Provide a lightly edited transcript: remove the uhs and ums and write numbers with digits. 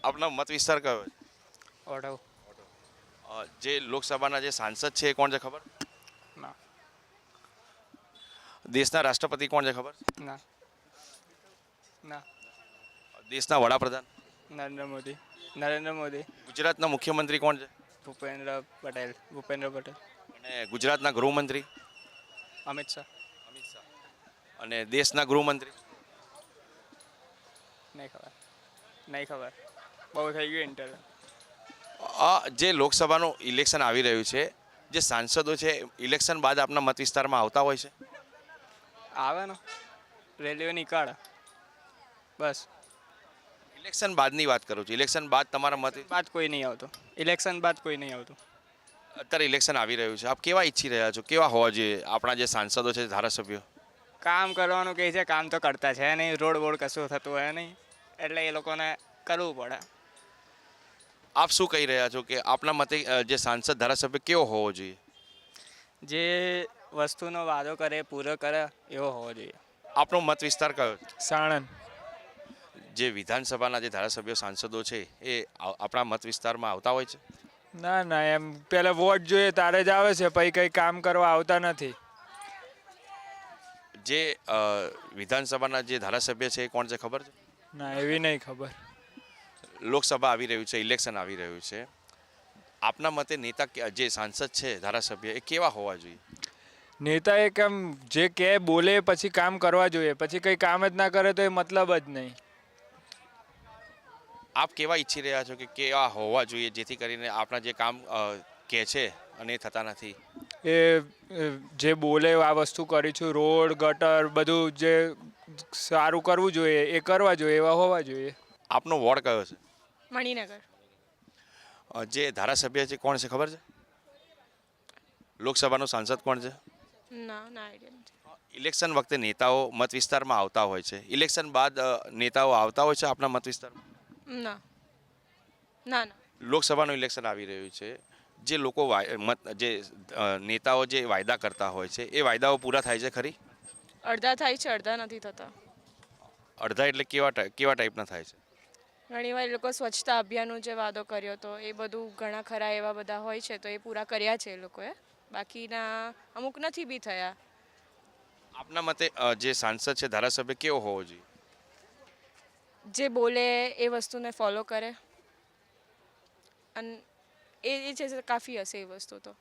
આપના મત વિસ્તાર કયો છે? ઓઢવ. જે લોકસભાના જે સાંસદ છે એ કોણ છે ખબર? ના. દેશના રાષ્ટ્રપતિ કોણ છે ખબર? ના. ના. દેશના વડાપ્રધાન? નરેન્દ્ર મોદી. નરેન્દ્ર મોદી. ગુજરાતના મુખ્યમંત્રી કોણ છે? ભૂપેન્દ્ર પટેલ. અને ગુજરાતના ગૃહમંત્રી? અમિત શાહ. અમિત શાહ. અને દેશના ગૃહમંત્રી? નહીં ખબર. બહુ થઈ ગયું ઇન્ટરવ્યુ. જે લોકસભાનું ઇલેક્શન આવી રહ્યું છે, જે સાંસદો છે ઇલેક્શન બાદ આપના મત વિસ્તારમાં આવતા હોય છે? આવે ને રેલવે નીકળે બસ. ઇલેક્શન બાદની વાત કરું છું. ઇલેક્શન બાદ તમારા મત ઇલેક્શન બાદ કોઈ નહીં આવતું. અત્યારે ઇલેક્શન આવી રહ્યું છે, આપ કેવા ઈચ્છી રહ્યા છો, કેવા હોવા જોઈએ આપણા જે સાંસદો છે, ધારાસભ્યો? કામ કરવાનું કહે છે, કામ તો કરતા છે નહીં. રોડ બોડ કશું થતું હોય નહીં, એટલે એ લોકોને કરવું પડે. આપ શું કહી રહ્યા છો કે આપના મતે જે સાંસદ ધારાસભ્ય કેવો હોવો જોઈએ? જે વસ્તુનો વાદો કરે પૂરો કરે એવો હોવો જોઈએ. આપનો મત વિસ્તાર કયો છે? સાણંદ. જે વિધાનસભાના જે ધારાસભ્યો સાંસદો છે એ આપણા મત વિસ્તારમાં આવતા હોય છે? ના એમ પેલા વોટ જોઈએ તારે જ આવે છે, પછી કંઈ કામ કરવા આવતા નથી. જે વિધાનસભાના જે ધારાસભ્ય છે એ કોણ છે ખબર છે? ના એવી નહીં ખબર. લોકસભા આવી રહ્યું છે, ઇલેક્શન આવી રહ્યું છે, આપના મતે નેતા જે સાંસદ છે ધારાસભ્ય એ કેવા હોવા જોઈએ? નેતા એક આમ જે કે બોલે પછી કામ કરવા જોઈએ, પછી કંઈ કામ જ ના કરે તો એ મતલબ જ નહીં. આપ કેવા ઈચ્છી રહ્યા છો કે કેવા હોવા જોઈએ જેથી કરીને આપણા જે કામ કે છે અને એ થતા નથી? એ જે બોલે આ વસ્તુ કરી છું, રોડ ગટર બધું જે સારું કરવું જોઈએ એ કરવા જોઈએ, એવા હોવા જોઈએ. આપનો વોર્ડ કયો છે? મણિનગર. જે ધારાસભ્ય છે કોણ છે ખબર છે? લોકસભાનો સાંસદ કોણ છે? ના આઈડિયા નથી. ઇલેક્શન વખતે નેતાઓ મત વિસ્તારમાં આવતા હોય છે, ઇલેક્શન બાદ નેતાઓ આવતા હોય છે આપણા મત વિસ્તારમાં? ના ના ના. લોકસભાનું ઇલેક્શન આવી રહ્યું છે, જે લોકો જે નેતાઓ જે વાયદા કરતા હોય છે એ વાયદાઓ પૂરા થાય છે ખરી? અડધા થાય છે, અડધા નથી થતા. અડધા એટલે કેવા ટાઈપના થાય છે? ઘણીવાર એ લોકો સ્વચ્છતા અભિયાનનો જે વાદો કર્યો હતો એ બધું ઘણા ખરા એવા બધા હોય છે, તો એ પૂરા કર્યા છે એ લોકોએ. બાકીના અમુક નથી બી થયા. આપના મતે જે સાંસદ છે ધારાસભ્ય કેવો હોવો જોઈએ? જે બોલે એ વસ્તુને ફોલો કરે અને એ છે કાફી હશે એ વસ્તુ તો.